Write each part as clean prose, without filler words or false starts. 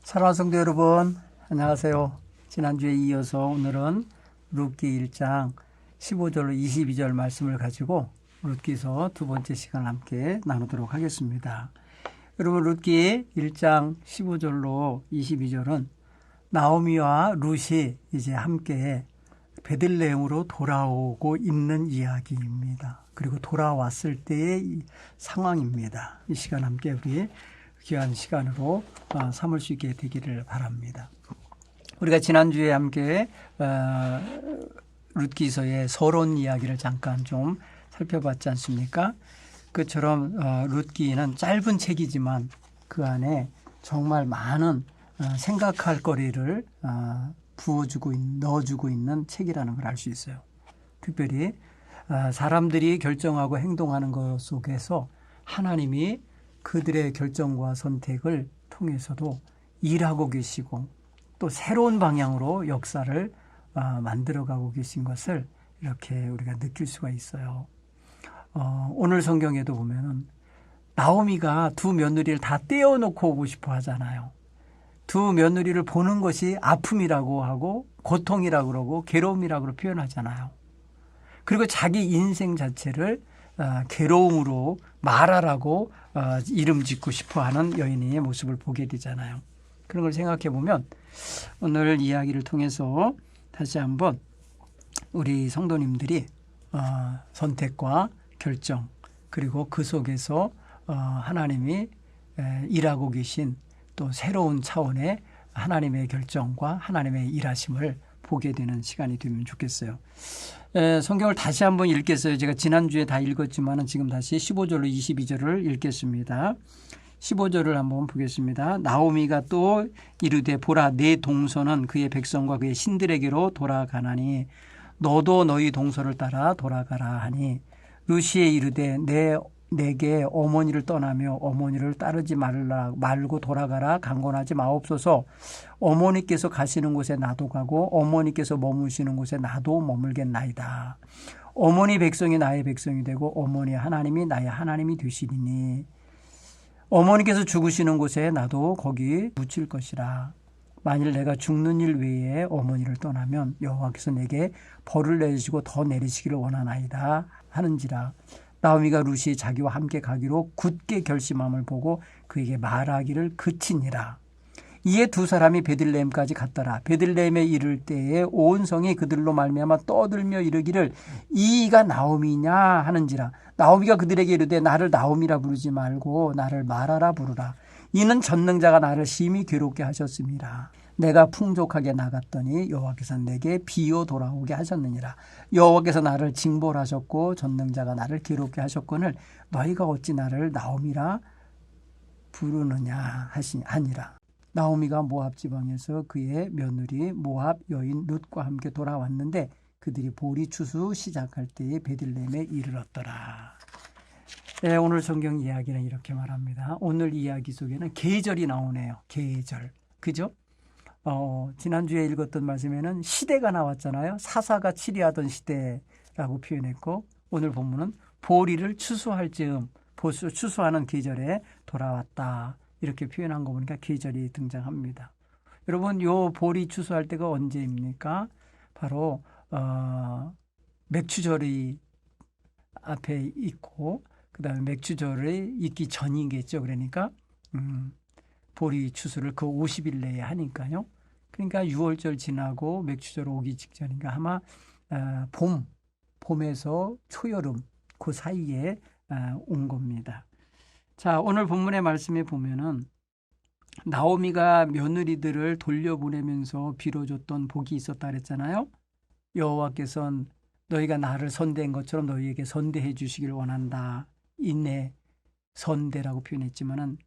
사랑하는 성도 여러분, 안녕하세요. 지난주에 이어서 오늘은 룻기 1장 15절로 22절 말씀을 가지고 룻기서 두 번째 시간 함께 나누도록 하겠습니다. 여러분, 룻기 1장 15절로 22절은 나오미와 룻이 이제 함께 베들레헴으로 돌아오고 있는 이야기입니다. 그리고 돌아왔을 때의 이 상황입니다. 이 시간 함께 우리 귀한 시간으로 삼을 수 있게 되기를 바랍니다. 우리가 지난주에 함께 룻기서의 서론 이야기를 잠깐 좀 살펴봤지 않습니까? 그처럼 룻기는 짧은 책이지만 그 안에 정말 많은 생각할 거리를 부어주고 넣어주고 있는 책이라는 걸 알 수 있어요. 특별히 사람들이 결정하고 행동하는 것 속에서 하나님이 그들의 결정과 선택을 통해서도 일하고 계시고 또 새로운 방향으로 역사를 만들어가고 계신 것을 이렇게 우리가 느낄 수가 있어요. 오늘 성경에도 보면은 나오미가 두 며느리를 다 떼어놓고 오고 싶어 하잖아요. 두 며느리를 보는 것이 아픔이라고 하고 고통이라고 그러고 괴로움이라고 표현하잖아요. 그리고 자기 인생 자체를 괴로움으로 말하라고 이름 짓고 싶어하는 여인의 모습을 보게 되잖아요. 그런 걸 생각해 보면 오늘 이야기를 통해서 다시 한번 우리 성도님들이 선택과 결정 그리고 그 속에서 하나님이 일하고 계신 또 새로운 차원의 하나님의 결정과 하나님의 일하심을 보게 되는 시간이 되면 좋겠어요. 성경을 다시 한번 읽겠어요. 제가 지난주에 다 읽었지만 지금 다시 15절로 22절을 읽겠습니다. 15절을 한번 보겠습니다. 나오미가 또 이르되 보라 내 동서는 그의 백성과 그의 신들에게로 돌아가나니 너도 너희 동서를 따라 돌아가라 하니 룻이 이르되 내게 어머니를 떠나며 어머니를 따르지 말고 돌아가라 강권하지 마옵소서. 어머니께서 가시는 곳에 나도 가고 어머니께서 머무시는 곳에 나도 머물겠나이다. 어머니 백성이 나의 백성이 되고 어머니 하나님이 나의 하나님이 되시리니 어머니께서 죽으시는 곳에 나도 거기 묻힐 것이라. 만일 내가 죽는 일 외에 어머니를 떠나면 여호와께서 내게 벌을 내리시고 더 내리시기를 원하나이다 하는지라. 나오미가 룻이 자기와 함께 가기로 굳게 결심함을 보고 그에게 말하기를 그치니라. 이에 두 사람이 베들레헴까지 갔더라. 베들레헴에 이를 때에 온 성이 그들로 말미암아 떠들며 이르기를 이가 나오미냐 하는지라. 나오미가 그들에게 이르되 나를 나오미라 부르지 말고 나를 마라라 부르라. 이는 전능자가 나를 심히 괴롭게 하셨습니다. 내가 풍족하게 나갔더니 여호와께서 내게 비어 돌아오게 하셨느니라. 여호와께서 나를 징벌하셨고 전능자가 나를 괴롭게 하셨거늘 너희가 어찌 나를 나오미라 부르느냐 하니라. 나오미가 모압 지방에서 그의 며느리 모압 여인 룻과 함께 돌아왔는데 그들이 보리 추수 시작할 때에 베들레헴에 이르렀더라. 네, 오늘 성경 이야기는 이렇게 말합니다. 오늘 이야기 속에는 계절이 나오네요. 계절. 그죠? 지난주에 읽었던 말씀에는 시대가 나왔잖아요. 사사가 치리하던 시대라고 표현했고 오늘 본문은 보리를 추수할 즈음 추수하는 계절에 돌아왔다. 이렇게 표현한 거 보니까 계절이 등장합니다. 여러분, 요 보리 추수할 때가 언제입니까? 바로 맥추절이 앞에 있고 그다음에 맥추절이 있기 전이겠죠. 그러니까 보리 추수를 그 50일 내에 하니까요. 그러니까 6월절 지나고 맥추절 오기 직전인가 아마 봄에서 초여름 그 사이에 온 겁니다. 자, 오늘 본문의 말씀에 보면은 나오미가 며느리들을 돌려보내면서 빌어줬던 복이 있었다 그랬잖아요. 여호와께서는 너희가 나를 선대한 것처럼 너희에게 선대해 주시길 원한다. 인내 선대라고 표현했지만은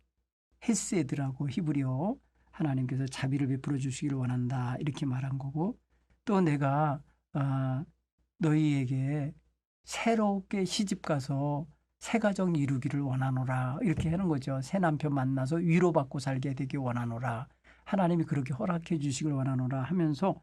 헤세드라고 히브리어 하나님께서 자비를 베풀어 주시기를 원한다 이렇게 말한 거고 또 내가 너희에게 새롭게 시집가서 새 가정 이루기를 원하노라 이렇게 하는 거죠. 새 남편 만나서 위로받고 살게 되기 원하노라. 하나님이 그렇게 허락해 주시길 원하노라 하면서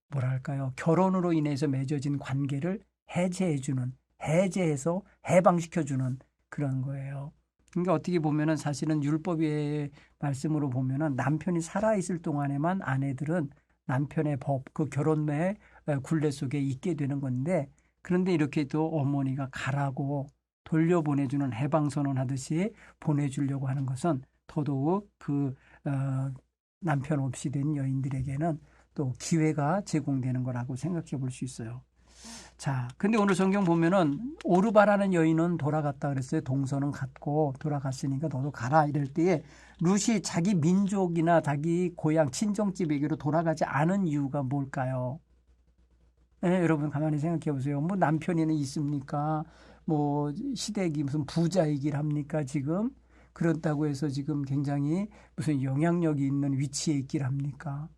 뭐랄까요. 결혼으로 인해서 맺어진 관계를 해제해주는 해제해서 해방시켜주는 그런 거예요. 그러니까 어떻게 보면은 사실은 율법의 말씀으로 보면은 남편이 살아있을 동안에만 아내들은 남편의 법, 그 결혼의 굴레 속에 있게 되는 건데, 그런데 이렇게 또 어머니가 가라고 돌려보내주는 해방선언 하듯이 보내주려고 하는 것은 더더욱 그 남편 없이 된 여인들에게는 또 기회가 제공되는 거라고 생각해 볼 수 있어요. 자, 근데 오늘 성경 보면은 오르바라는 여인은 돌아갔다 그랬어요. 동서는 갔고 돌아갔으니까 너도 가라 이럴 때에 룻이 자기 민족이나 자기 고향 친정집에게로 돌아가지 않은 이유가 뭘까요? 여러분 가만히 생각해 보세요. 뭐 남편이는 있습니까? 뭐 시댁이 무슨 부자이길 합니까 지금? 그렇다고 해서 지금 굉장히 무슨 영향력이 있는 위치에 있길 합니까?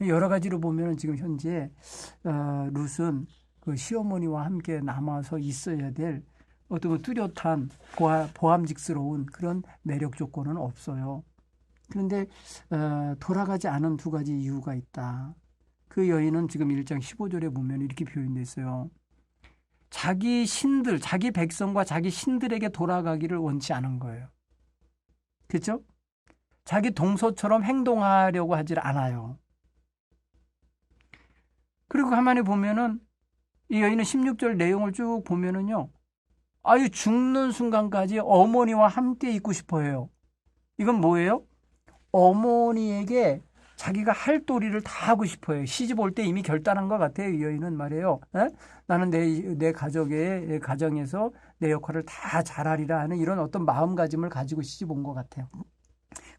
여러 가지로 보면 지금 현재 룻은 그 시어머니와 함께 남아서 있어야 될 어떤 뚜렷한 보암직스러운 그런 매력 조건은 없어요. 그런데 돌아가지 않은 두 가지 이유가 있다. 그 여인은 지금 1장 15절에 보면 이렇게 표현되어 있어요. 자기 신들, 자기 백성과 자기 신들에게 돌아가기를 원치 않은 거예요. 그렇죠? 자기 동서처럼 행동하려고 하질 않아요. 그리고 가만히 보면은 이 여인은 16절 내용을 쭉 보면은요. 아유 죽는 순간까지 어머니와 함께 있고 싶어 해요. 이건 뭐예요? 어머니에게 자기가 할 도리를 다 하고 싶어 해요. 시집 올 때 이미 결단한 것 같아요. 이 여인은 말이에요. 나는 내 가정에서 내 역할을 다 잘하리라 하는 이런 어떤 마음가짐을 가지고 시집 온 것 같아요.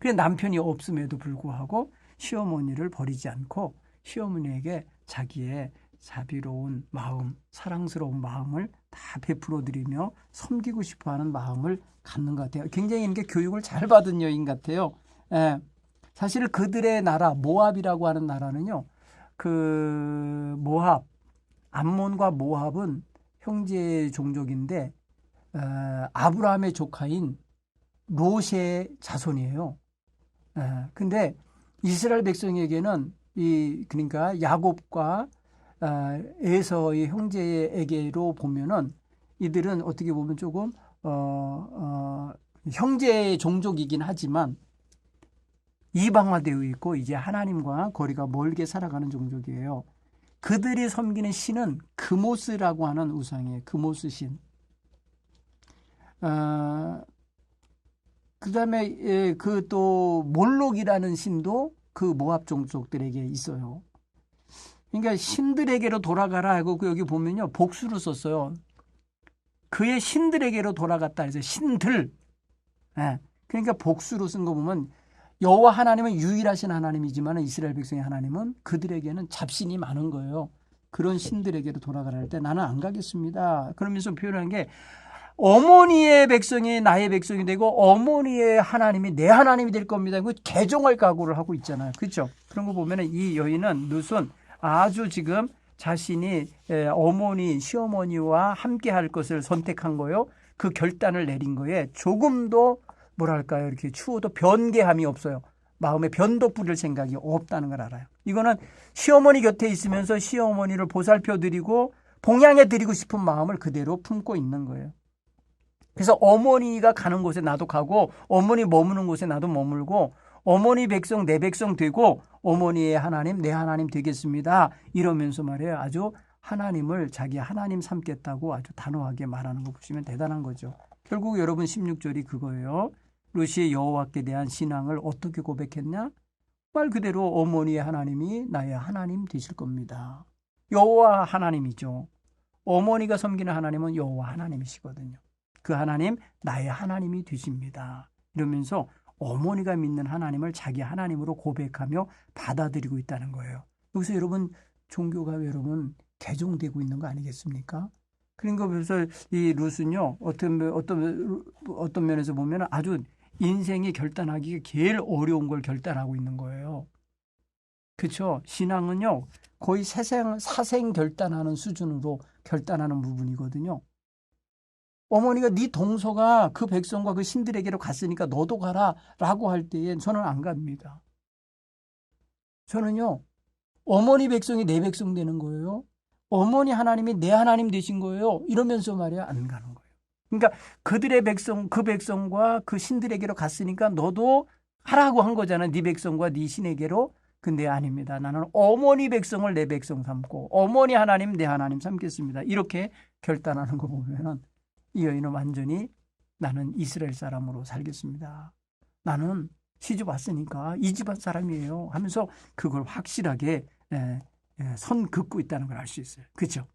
그래 남편이 없음에도 불구하고 시어머니를 버리지 않고 시어머니에게 자기의 자비로운 마음, 사랑스러운 마음을 다 베풀어 드리며 섬기고 싶어하는 마음을 갖는 것 같아요. 굉장히 이렇게 교육을 잘 받은 여인 같아요. 사실 그들의 나라 모압이라고 하는 나라는요. 그 모압, 암몬과 모압은 형제 종족인데 아브라함의 조카인 롯의 자손이에요. 근데 이스라엘 백성에게는 그러니까 야곱과 에서의 형제에게로 보면은 이들은 어떻게 보면 조금 형제의 종족이긴 하지만 이방화되어 있고 이제 하나님과 거리가 멀게 살아가는 종족이에요. 그들이 섬기는 신은 그모스라고 하는 우상이에요. 그모스 신. 그 다음에 그 또 몰록이라는 신도 그 모압 종족들에게 있어요. 그러니까 신들에게로 돌아가라 하고 여기 보면요 복수로 썼어요. 그의 신들에게로 돌아갔다 해서 신들. 그러니까 복수로 쓴 거 보면 여호와 하나님은 유일하신 하나님이지만 이스라엘 백성의 하나님은 그들에게는 잡신이 많은 거예요. 그런 신들에게로 돌아가라 할 때 나는 안 가겠습니다. 그러면서 표현한 게 어머니의 백성이 나의 백성이 되고 어머니의 하나님이 내 하나님이 될 겁니다. 그 개종할 각오를 하고 있잖아요. 그렇죠? 그런 거 보면 이 여인은 룻은 아주 지금 자신이 어머니, 시어머니와 함께 할 것을 선택한 거예요. 그 결단을 내린 거에 조금도 뭐랄까요? 이렇게 추워도 변개함이 없어요. 마음에 변도 뿌릴 생각이 없다는 걸 알아요. 이거는 시어머니 곁에 있으면서 시어머니를 보살펴 드리고 봉양해 드리고 싶은 마음을 그대로 품고 있는 거예요. 그래서 어머니가 가는 곳에 나도 가고 어머니 머무는 곳에 나도 머물고 어머니 백성 내 백성 되고 어머니의 하나님 내 하나님 되겠습니다. 이러면서 말이에요. 아주 하나님을 자기 하나님 삼겠다고 아주 단호하게 말하는 거 보시면 대단한 거죠. 결국 여러분 16절이 그거예요. 룻이 여호와께 대한 신앙을 어떻게 고백했냐? 말 그대로 어머니의 하나님이 나의 하나님 되실 겁니다. 여호와 하나님이죠. 어머니가 섬기는 하나님은 여호와 하나님이시거든요. 그 하나님 나의 하나님이 되십니다. 이러면서 어머니가 믿는 하나님을 자기 하나님으로 고백하며 받아들이고 있다는 거예요. 여기서 여러분 종교가 여러분 개종되고 있는 거 아니겠습니까? 그러니까 그래서 이 룻은요 어떤 면에서 보면 아주 인생이 결단하기가 제일 어려운 걸 결단하고 있는 거예요. 그렇죠? 신앙은요 거의 사생 결단하는 수준으로 결단하는 부분이거든요. 어머니가 네 동서가 그 백성과 그 신들에게로 갔으니까 너도 가라 라고 할 때엔 저는 안 갑니다. 저는요 어머니 백성이 내 백성 되는 거예요. 어머니 하나님이 내 하나님 되신 거예요. 이러면서 말이야 안 가는 거예요. 그러니까 그들의 백성, 그 백성과 그 신들에게로 갔으니까 너도 하라고 한 거잖아. 네 백성과 네 신에게로. 근데 아닙니다. 나는 어머니 백성을 내 백성 삼고 어머니 하나님 내 하나님 삼겠습니다. 이렇게 결단하는 거 보면은 이 여인은 완전히 나는 이스라엘 사람으로 살겠습니다. 나는 시집 왔으니까 이 집안 사람이에요 하면서 그걸 확실하게 선 긋고 있다는 걸 알 수 있어요. 그렇죠?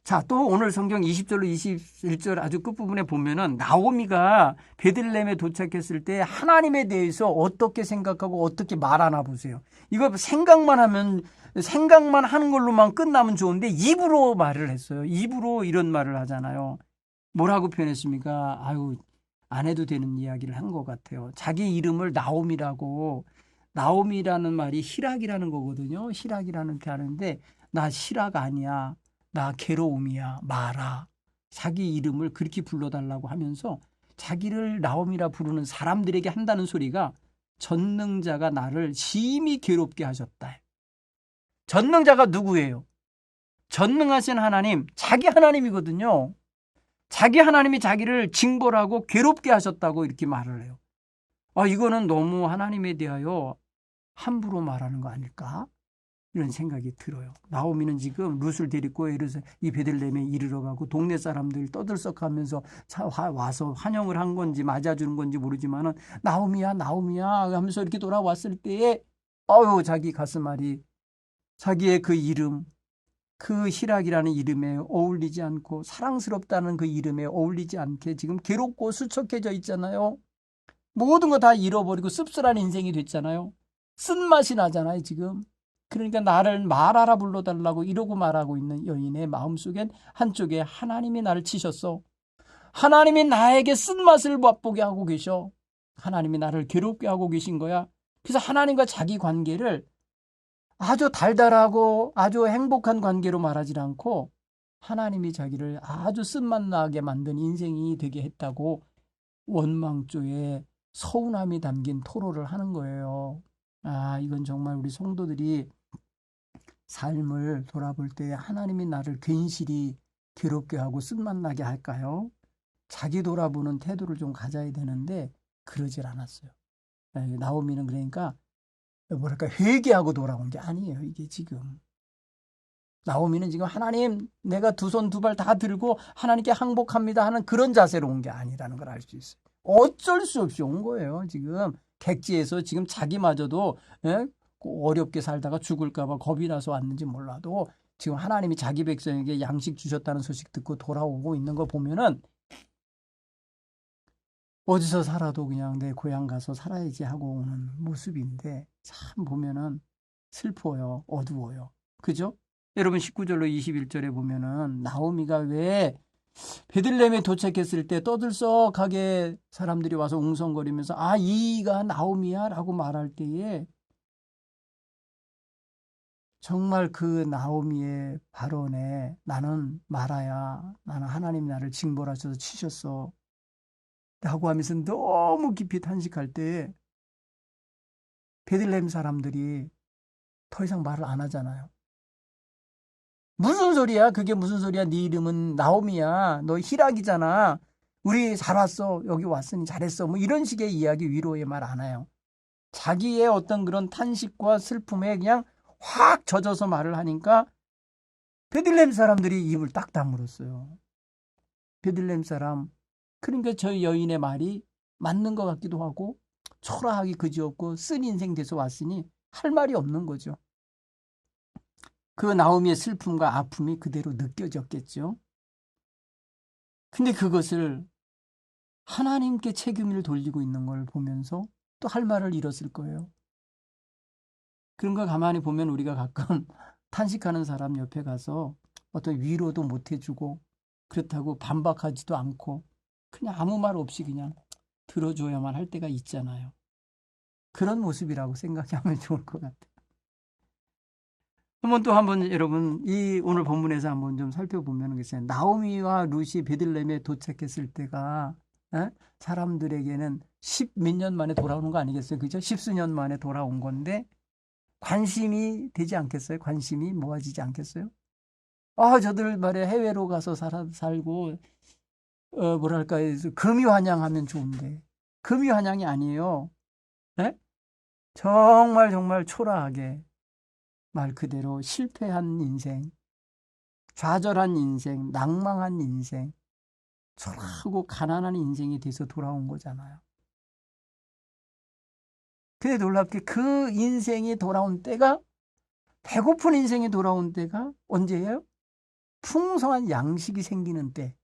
자, 또 오늘 성경 20절로 21절 아주 끝부분에 보면은 나오미가 베들레헴에 도착했을 때 하나님에 대해서 어떻게 생각하고 어떻게 말하나 보세요. 이거 생각만 하는 걸로만 끝나면 좋은데 입으로 말을 했어요. 입으로 이런 말을 하잖아요. 뭐라고 표현했습니까? 아유, 안 해도 되는 이야기를 한 것 같아요. 자기 이름을 나오미라는 말이 희락이라는 거거든요. 희락이라는 게 하는데 나 희락 아니야. 나 괴로움이야. 마라. 자기 이름을 그렇게 불러달라고 하면서 자기를 나오미라 부르는 사람들에게 한다는 소리가 전능자가 나를 심히 괴롭게 하셨다. 전능자가 누구예요? 전능하신 하나님, 자기 하나님이거든요. 자기 하나님이 자기를 징벌하고 괴롭게 하셨다고 이렇게 말을 해요. 이거는 너무 하나님에 대하여 함부로 말하는 거 아닐까? 이런 생각이 들어요. 나오미는 지금 룻을 데리고 이 베들레헴에 이르러 가고 동네 사람들 떠들썩하면서 와서 환영을 한 건지 맞아주는 건지 모르지만은 나오미야 하면서 이렇게 돌아왔을 때에 자기 가슴앓이 자기의 그 이름 그 희락이라는 이름에 어울리지 않고 사랑스럽다는 그 이름에 어울리지 않게 지금 괴롭고 수척해져 있잖아요. 모든 거 다 잃어버리고 씁쓸한 인생이 됐잖아요. 쓴맛이 나잖아요 지금. 그러니까 나를 말하라 불러달라고 이러고 말하고 있는 여인의 마음속엔 한쪽에 하나님이 나를 치셨어. 하나님이 나에게 쓴맛을 맛보게 하고 계셔. 하나님이 나를 괴롭게 하고 계신 거야. 그래서 하나님과 자기 관계를 아주 달달하고 아주 행복한 관계로 말하지 않고 하나님이 자기를 아주 쓴맛 나게 만든 인생이 되게 했다고 원망조에 서운함이 담긴 토로를 하는 거예요. 이건 정말 우리 성도들이 삶을 돌아볼 때 하나님이 나를 괜시리 괴롭게 하고 쓴맛 나게 할까요? 자기 돌아보는 태도를 좀 가져야 되는데 그러질 않았어요. 나오미는 그러니까 회개하고 돌아온 게 아니에요. 이게 지금 나오미는 지금 하나님 내가 두 손 두 발 다 들고 하나님께 항복합니다 하는 그런 자세로 온 게 아니라는 걸 알 수 있어요. 어쩔 수 없이 온 거예요. 지금 객지에서 지금 자기마저도 어렵게 살다가 죽을까 봐 겁이 나서 왔는지 몰라도 지금 하나님이 자기 백성에게 양식 주셨다는 소식 듣고 돌아오고 있는 거 보면은 어디서 살아도 그냥 내 고향 가서 살아야지 하고 오는 모습인데 참 보면은 슬퍼요. 어두워요. 그죠? 여러분 19절로 21절에 보면은 나오미가 왜 베들레헴에 도착했을 때 떠들썩하게 사람들이 와서 웅성거리면서 이가 나오미야 라고 말할 때에 정말 그 나오미의 발언에 나는 마라야. 나는 하나님 나를 징벌하셔서 치셨어. 라고 하면서 너무 깊이 탄식할 때 베들레헴 사람들이 더 이상 말을 안 하잖아요. 무슨 소리야? 그게 무슨 소리야? 네 이름은 나오미야. 너 희락이잖아. 우리 잘 왔어. 여기 왔으니 잘했어. 뭐 이런 식의 이야기 위로의 말 안 해요. 자기의 어떤 그런 탄식과 슬픔에 그냥 확 젖어서 말을 하니까 베들레헴 사람들이 입을 딱 다물었어요. 베들레헴 사람. 그러니까 저 여인의 말이 맞는 것 같기도 하고 초라하기 그지없고 쓴 인생 돼서 왔으니 할 말이 없는 거죠. 그 나오미의 슬픔과 아픔이 그대로 느껴졌겠죠. 근데 그것을 하나님께 책임을 돌리고 있는 걸 보면서 또 할 말을 잃었을 거예요. 그런 걸 가만히 보면 우리가 가끔 탄식하는 사람 옆에 가서 어떤 위로도 못 해주고 그렇다고 반박하지도 않고 그냥 아무 말 없이 그냥 들어줘야만 할 때가 있잖아요. 그런 모습이라고 생각하면 좋을 것 같아요. 한번 여러분 이 오늘 본문에서 한번 좀 살펴보면 그랬어요. 나오미와 룻이 베들레헴에 도착했을 때가 사람들에게는 10몇 년 만에 돌아오는 거 아니겠어요? 그죠? 10수년 만에 돌아온 건데 관심이 되지 않겠어요? 관심이 모아지지 않겠어요? 저들 말에 해외로 가서 살고 뭐랄까, 금이환영하면 좋은데, 금이환영이 아니에요. 네? 정말 정말 초라하게, 말 그대로 실패한 인생, 좌절한 인생, 낭망한 인생, 초라하고 가난한 인생이 돼서 돌아온 거잖아요. 근데 놀랍게 그 인생이 돌아온 때가, 배고픈 인생이 돌아온 때가 언제예요? 풍성한 양식이 생기는 때,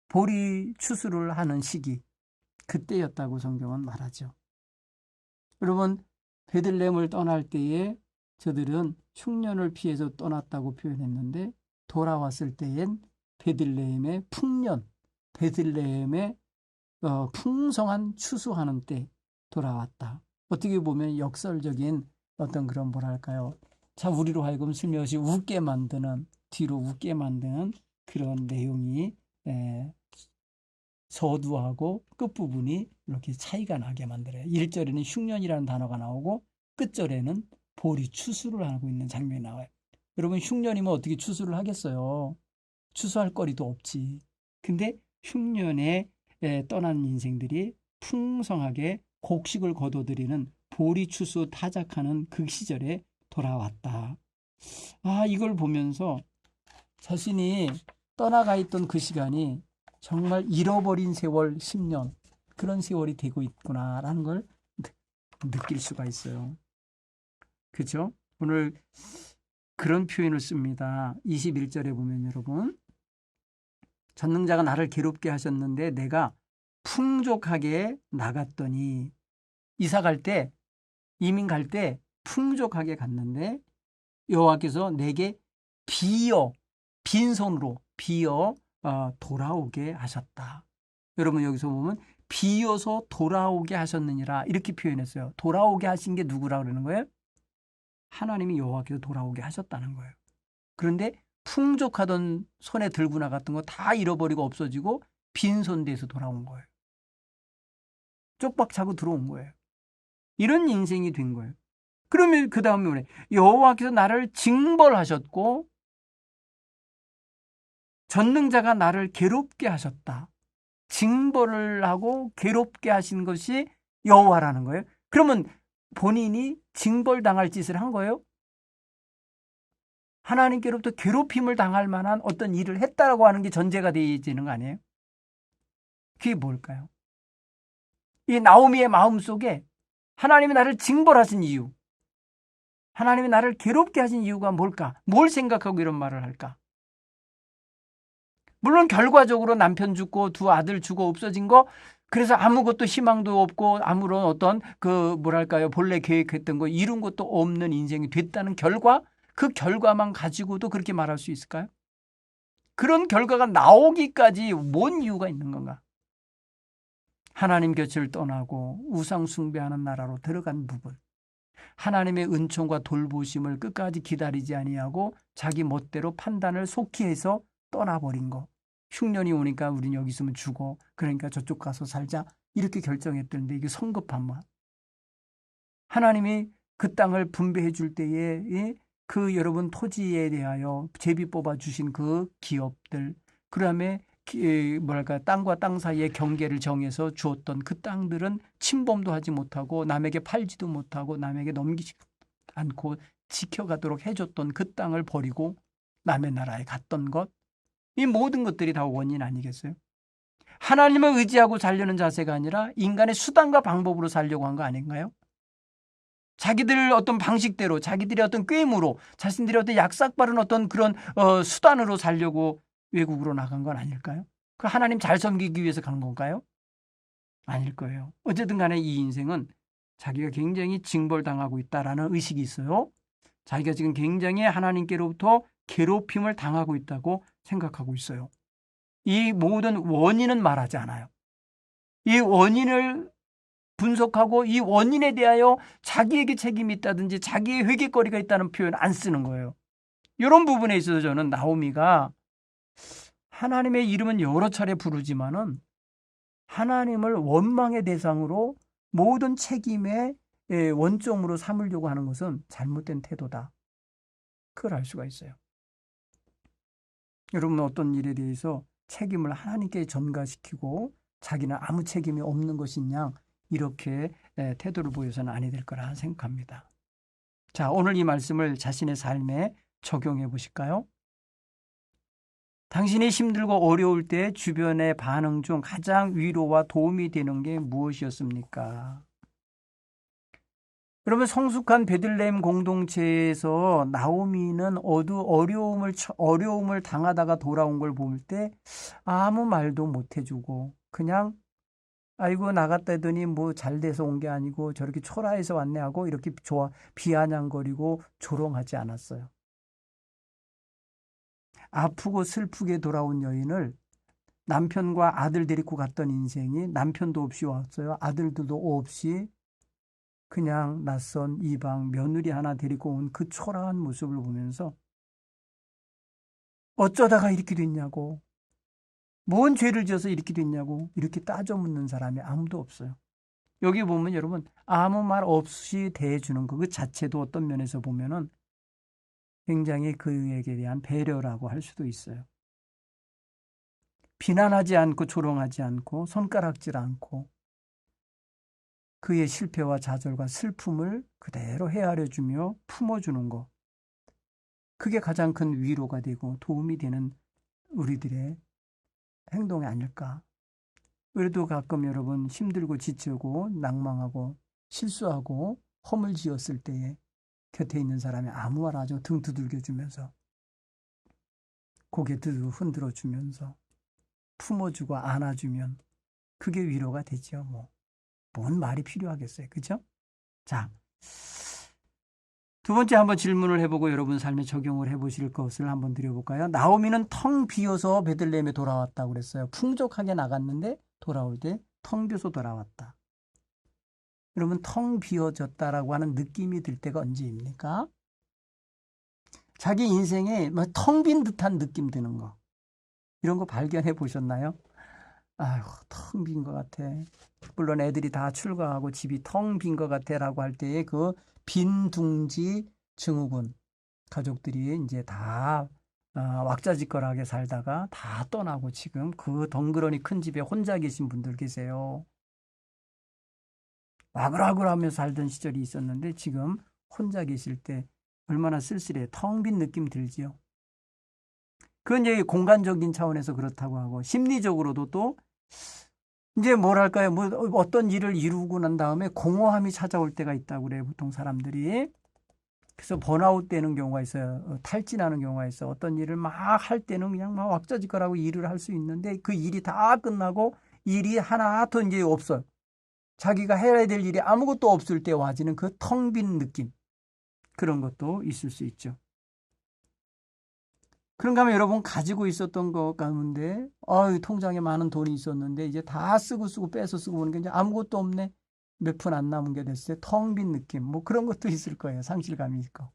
보리 추수를 하는 시기, 그때였다고 성경은 말하죠. 여러분, 베들레헴을 떠날 때에 저들은 흉년을 피해서 떠났다고 표현했는데, 돌아왔을 때엔 베들레헴의 풍년, 베들레헴의 풍성한 추수하는 때 돌아왔다. 어떻게 보면 역설적인 어떤 그런 뭐랄까요. 자, 우리로 하여금 슬며시 웃게 만드는, 뒤로 웃게 만드는 그런 내용이 서두하고 끝부분이 이렇게 차이가 나게 만들어요. 1절에는 흉년이라는 단어가 나오고 끝절에는 보리 추수를 하고 있는 장면이 나와요. 여러분, 흉년이면 어떻게 추수를 하겠어요? 추수할 거리도 없지. 근데 흉년에 떠난 인생들이 풍성하게 곡식을 거둬들이는 보리 추수 타작하는 그 시절에 돌아왔다. 아, 이걸 보면서 자신이 떠나가 있던 그 시간이 정말 잃어버린 세월 10년, 그런 세월이 되고 있구나라는 걸 느낄 수가 있어요. 그렇죠? 오늘 그런 표현을 씁니다. 21절에 보면 여러분, 전능자가 나를 괴롭게 하셨는데 내가 풍족하게 나갔더니, 이사 갈 때, 이민 갈 때 풍족하게 갔는데 여호와께서 내게 비어, 빈손으로 비어 돌아오게 하셨다. 여러분, 여기서 보면 비어서 돌아오게 하셨느니라 이렇게 표현했어요. 돌아오게 하신 게 누구라 그러는 거예요? 하나님이 여호와께서 돌아오게 하셨다는 거예요. 그런데 풍족하던 손에 들고 나갔던 거 다 잃어버리고 없어지고 빈손 돼서 돌아온 거예요. 쪽박 차고 들어온 거예요. 이런 인생이 된 거예요. 그러면 그 다음에 뭐래? 여호와께서 나를 징벌하셨고 전능자가 나를 괴롭게 하셨다. 징벌을 하고 괴롭게 하신 것이 여호와라는 거예요. 그러면 본인이 징벌당할 짓을 한 거예요? 하나님께로부터 괴롭힘을 당할 만한 어떤 일을 했다라고 하는 게 전제가 되어지는 거 아니에요? 그게 뭘까요? 이 나오미의 마음속에 하나님이 나를 징벌하신 이유, 하나님이 나를 괴롭게 하신 이유가 뭘까? 뭘 생각하고 이런 말을 할까? 물론 결과적으로 남편 죽고 두 아들 죽어 없어진 거, 그래서 아무것도 희망도 없고 아무런 어떤 그 뭐랄까요, 본래 계획했던 거 이룬 것도 없는 인생이 됐다는 결과, 그 결과만 가지고도 그렇게 말할 수 있을까요? 그런 결과가 나오기까지 뭔 이유가 있는 건가? 하나님 곁을 떠나고 우상 숭배하는 나라로 들어간 부분, 하나님의 은총과 돌보심을 끝까지 기다리지 아니하고 자기 멋대로 판단을 속히 해서 떠나버린 거. 흉년이 오니까 우린 여기 있으면 죽어, 그러니까 저쪽 가서 살자, 이렇게 결정했던데 이게 성급한. 하나님이 그 땅을 분배해 줄 때에 그 여러분 토지에 대하여 제비 뽑아 주신 그 기업들, 그다음에 뭐랄까, 땅과 땅 사이의 경계를 정해서 주었던 그 땅들은 침범도 하지 못하고 남에게 팔지도 못하고 남에게 넘기지 않고 지켜가도록 해줬던 그 땅을 버리고 남의 나라에 갔던 것, 이 모든 것들이 다 원인 아니겠어요? 하나님을 의지하고 살려는 자세가 아니라 인간의 수단과 방법으로 살려고 한 거 아닌가요? 자기들 어떤 방식대로, 자기들의 어떤 꾀임으로, 자신들의 어떤 약삭빠른 어떤 그런 수단으로 살려고 외국으로 나간 건 아닐까요? 그 하나님 잘 섬기기 위해서 간 건가요? 아닐 거예요. 어쨌든 간에 이 인생은 자기가 굉장히 징벌당하고 있다라는 의식이 있어요. 자기가 지금 굉장히 하나님께로부터 괴롭힘을 당하고 있다고 생각하고 있어요. 이 모든 원인은 말하지 않아요. 이 원인을 분석하고 이 원인에 대하여 자기에게 책임이 있다든지 자기의 회개거리가 있다는 표현 안 쓰는 거예요. 이런 부분에 있어서 저는 나오미가 하나님의 이름은 여러 차례 부르지만은 하나님을 원망의 대상으로 모든 책임의 원점으로 삼으려고 하는 것은 잘못된 태도다. 그걸 알 수가 있어요. 여러분, 어떤 일에 대해서 책임을 하나님께 전가시키고 자기는 아무 책임이 없는 것인 양 이렇게 태도를 보여서는 아니 될 거라 생각합니다. 자, 오늘 이 말씀을 자신의 삶에 적용해 보실까요? 당신이 힘들고 어려울 때 주변의 반응 중 가장 위로와 도움이 되는 게 무엇이었습니까? 그러면 성숙한 베들레헴 공동체에서 나오미는 어려움을 당하다가 돌아온 걸 볼 때 아무 말도 못 해주고 그냥 아이고 나갔다더니 뭐 잘 돼서 온 게 아니고 저렇게 초라해서 왔네 하고 이렇게 비아냥거리고 조롱하지 않았어요. 아프고 슬프게 돌아온 여인을 남편과 아들 데리고 갔던 인생이 남편도 없이 왔어요. 아들들도 없이 그냥 낯선 이방 며느리 하나 데리고 온 그 초라한 모습을 보면서 어쩌다가 이렇게 됐냐고, 뭔 죄를 지어서 이렇게 됐냐고 이렇게 따져 묻는 사람이 아무도 없어요. 여기 보면 여러분 아무 말 없이 대해주는 거 그 자체도 어떤 면에서 보면은 굉장히 그에게 대한 배려라고 할 수도 있어요. 비난하지 않고 조롱하지 않고 손가락질 않고 그의 실패와 좌절과 슬픔을 그대로 헤아려주며 품어주는 것. 그게 가장 큰 위로가 되고 도움이 되는 우리들의 행동이 아닐까. 그래도 가끔 여러분 힘들고 지치고 낭망하고 실수하고 허물 지었을 때에 곁에 있는 사람이 아무 말 하죠. 등 두들겨주면서 고개 흔들어주면서 품어주고 안아주면 그게 위로가 되죠. 뭔 말이 필요하겠어요. 그죠? 자, 두 번째 한번 질문을 해보고 여러분 삶에 적용을 해보실 것을 한번 드려볼까요? 나오미는 텅 비어서 베들레헴에 돌아왔다고 그랬어요. 풍족하게 나갔는데 돌아올 때 텅 비어서 돌아왔다. 여러분 텅 비어졌다라고 하는 느낌이 들 때가 언제입니까? 자기 인생에 텅 빈 듯한 느낌 드는 거. 이런 거 발견해 보셨나요? 아휴, 텅 빈 것 같아. 물론 애들이 다 출가하고 집이 텅 빈 것 같아 라고 할 때에 그 빈둥지 증후군 가족들이 이제 다 왁자지껄하게 살다가 다 떠나고 지금 그 덩그러니 큰 집에 혼자 계신 분들 계세요. 와글와글하며 살던 시절이 있었는데 지금 혼자 계실 때 얼마나 쓸쓸해. 텅 빈 느낌 들지요. 그건 이제 공간적인 차원에서 그렇다고 하고 심리적으로도 또 이제 뭐랄까요? 어떤 일을 이루고 난 다음에 공허함이 찾아올 때가 있다고 그래요. 보통 사람들이. 그래서 번아웃 되는 경우가 있어요. 탈진하는 경우가 있어. 어떤 일을 막 할 때는 그냥 막 왁자지껄하고 일을 할 수 있는데 그 일이 다 끝나고 일이 하나도 이제 없어요. 자기가 해야 될 일이 아무것도 없을 때 와지는 그 텅 빈 느낌. 그런 것도 있을 수 있죠. 그런가 하면 여러분 가지고 있었던 것 가운데 통장에 많은 돈이 있었는데 이제 다 쓰고 빼서 쓰고 보니까 이제 아무것도 없네. 몇 푼 안 남은 게 됐을 때 텅 빈 느낌. 그런 것도 있을 거예요. 상실감이 있고.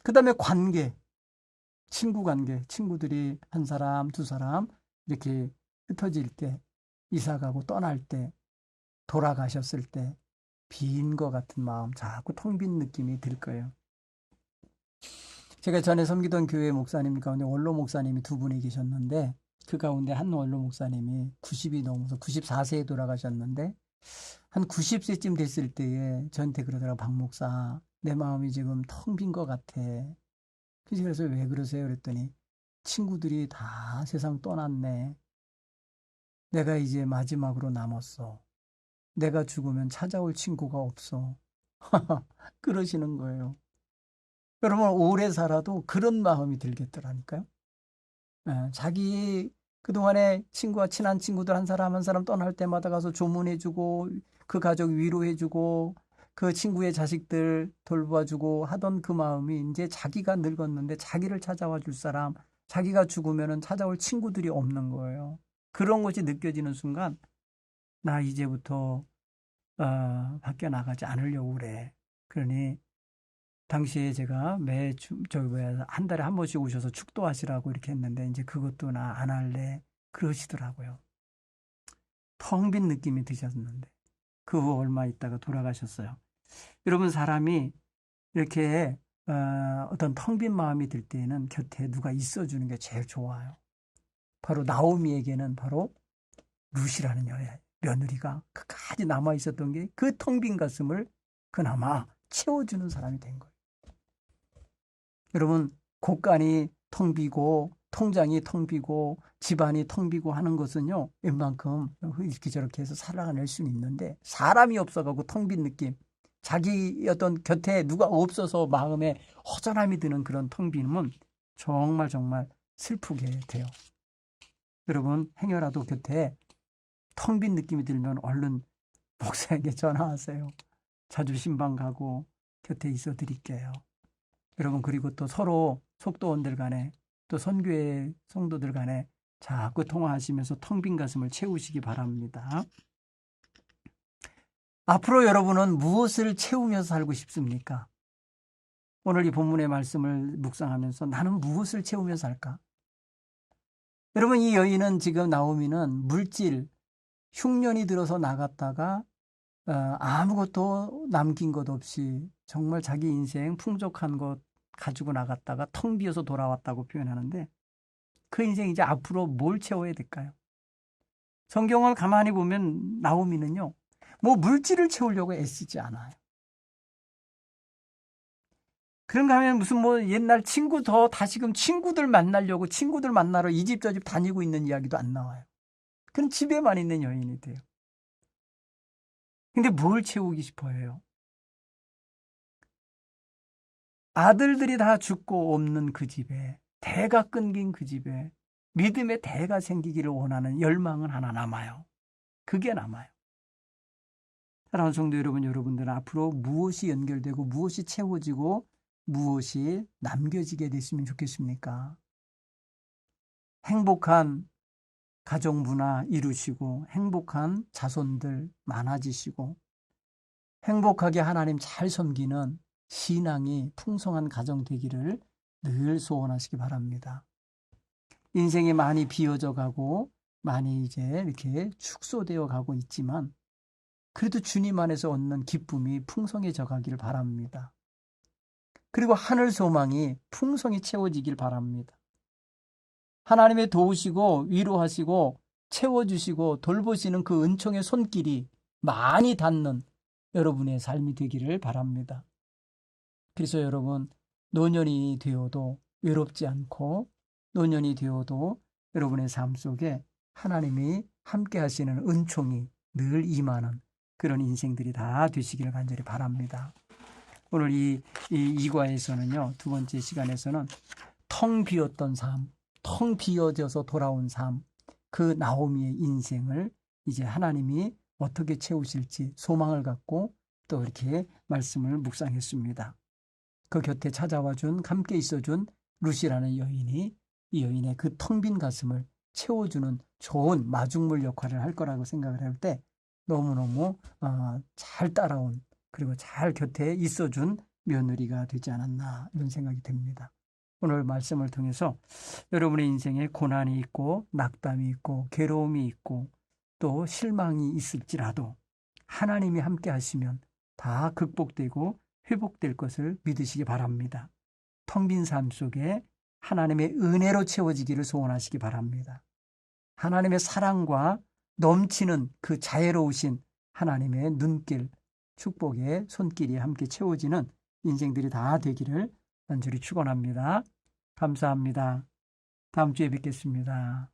그다음에 관계. 친구 관계. 친구들이 한 사람, 두 사람 이렇게 흩어질 때, 이사 가고 떠날 때, 돌아가셨을 때 빈 것 같은 마음, 자꾸 텅 빈 느낌이 들 거예요. 제가 전에 섬기던 교회 목사님 가운데 원로 목사님이 두 분이 계셨는데 그 가운데 한 원로 목사님이 90이 넘어서 94세에 돌아가셨는데 한 90세쯤 됐을 때에 저한테 그러더라고. 박 목사, 내 마음이 지금 텅 빈 것 같아. 그래서 왜 그러세요? 그랬더니 친구들이 다 세상 떠났네. 내가 이제 마지막으로 남았어. 내가 죽으면 찾아올 친구가 없어. 그러시는 거예요. 여러분 오래 살아도 그런 마음이 들겠더라니까요. 자기 그동안에 친한 친구들 한 사람 한 사람 떠날 때마다 가서 조문해주고 그 가족 위로해주고 그 친구의 자식들 돌봐주고 하던 그 마음이 이제 자기가 늙었는데 자기를 찾아와 줄 사람, 자기가 죽으면 찾아올 친구들이 없는 거예요. 그런 것이 느껴지는 순간 나 이제부터 밖에 나가지 않으려고 그래. 그러니 당시에 제가 한 달에 한 번씩 오셔서 축도하시라고 이렇게 했는데 이제 그것도 나 안 할래 그러시더라고요. 텅 빈 느낌이 드셨는데 그 후 얼마 있다가 돌아가셨어요. 여러분 사람이 이렇게 어떤 텅 빈 마음이 들 때에는 곁에 누가 있어주는 게 제일 좋아요. 바로 나오미에게는 바로 룻이라는 며느리가 끝까지 남아 있었던 게 그 텅 빈 가슴을 그나마 채워주는 사람이 된 거예요. 여러분, 곳간이 텅 비고 통장이 텅 비고 집안이 텅 비고 하는 것은요, 웬만큼 이렇게 저렇게 해서 살아낼 수는 있는데, 사람이 없어가고 텅 빈 느낌, 자기 어떤 곁에 누가 없어서 마음에 허전함이 드는 그런 텅 빈음은 정말 정말 슬프게 돼요. 여러분, 행여라도 곁에 텅 빈 느낌이 들면 얼른 목사에게 전화하세요. 자주 신방 가고 곁에 있어 드릴게요. 여러분, 그리고 또 서로 속도원들 간에 또 선교회 성도들 간에 자꾸 통화하시면서 텅 빈 가슴을 채우시기 바랍니다. 앞으로 여러분은 무엇을 채우면서 살고 싶습니까? 오늘 이 본문의 말씀을 묵상하면서 나는 무엇을 채우면서 살까? 여러분, 이 여인은 지금 나오미는 물질, 흉년이 들어서 나갔다가 아무것도 남긴 것 없이 정말 자기 인생 풍족한 것 가지고 나갔다가 텅 비어서 돌아왔다고 표현하는데 그 인생 이제 앞으로 뭘 채워야 될까요? 성경을 가만히 보면 나오미는요, 뭐 물질을 채우려고 애쓰지 않아요. 그런가 하면 무슨 뭐 옛날 친구 더 다시금 친구들 만나려고 친구들 만나러 이 집 저 집 다니고 있는 이야기도 안 나와요. 그럼 집에만 있는 여인이 돼요. 근데 뭘 채우기 싶어해요? 아들들이 다 죽고 없는 그 집에, 대가 끊긴 그 집에 믿음의 대가 생기기를 원하는 열망은 하나 남아요. 그게 남아요. 사랑하는 성도 여러분, 여러분들은 앞으로 무엇이 연결되고 무엇이 채워지고 무엇이 남겨지게 됐으면 좋겠습니까? 행복한 가정 문화 이루시고 행복한 자손들 많아지시고 행복하게 하나님 잘 섬기는 신앙이 풍성한 가정 되기를 늘 소원하시기 바랍니다. 인생이 많이 비어져 가고 많이 이제 이렇게 축소되어 가고 있지만 그래도 주님 안에서 얻는 기쁨이 풍성해져 가기를 바랍니다. 그리고 하늘 소망이 풍성히 채워지길 바랍니다. 하나님의 도우시고 위로하시고 채워주시고 돌보시는 그 은총의 손길이 많이 닿는 여러분의 삶이 되기를 바랍니다. 그래서 여러분, 노년이 되어도 외롭지 않고 노년이 되어도 여러분의 삶 속에 하나님이 함께 하시는 은총이 늘 임하는 그런 인생들이 다 되시기를 간절히 바랍니다. 오늘 이 과에서는요, 두 번째 시간에서는 텅 비었던 삶, 텅 비어져서 돌아온 삶, 그 나오미의 인생을 이제 하나님이 어떻게 채우실지 소망을 갖고 또 이렇게 말씀을 묵상했습니다. 그 곁에 찾아와 준, 함께 있어준 룻이라는 여인이 이 여인의 그 텅 빈 가슴을 채워주는 좋은 마중물 역할을 할 거라고 생각을 할 때 너무너무 잘 따라온 그리고 잘 곁에 있어준 며느리가 되지 않았나 이런 생각이 듭니다. 오늘 말씀을 통해서 여러분의 인생에 고난이 있고 낙담이 있고 괴로움이 있고 또 실망이 있을지라도 하나님이 함께 하시면 다 극복되고 회복될 것을 믿으시기 바랍니다. 텅 빈 삶 속에 하나님의 은혜로 채워지기를 소원하시기 바랍니다. 하나님의 사랑과 넘치는 그 자애로우신 하나님의 눈길, 축복의 손길이 함께 채워지는 인생들이 다 되기를 간절히 축원합니다. 감사합니다. 다음 주에 뵙겠습니다.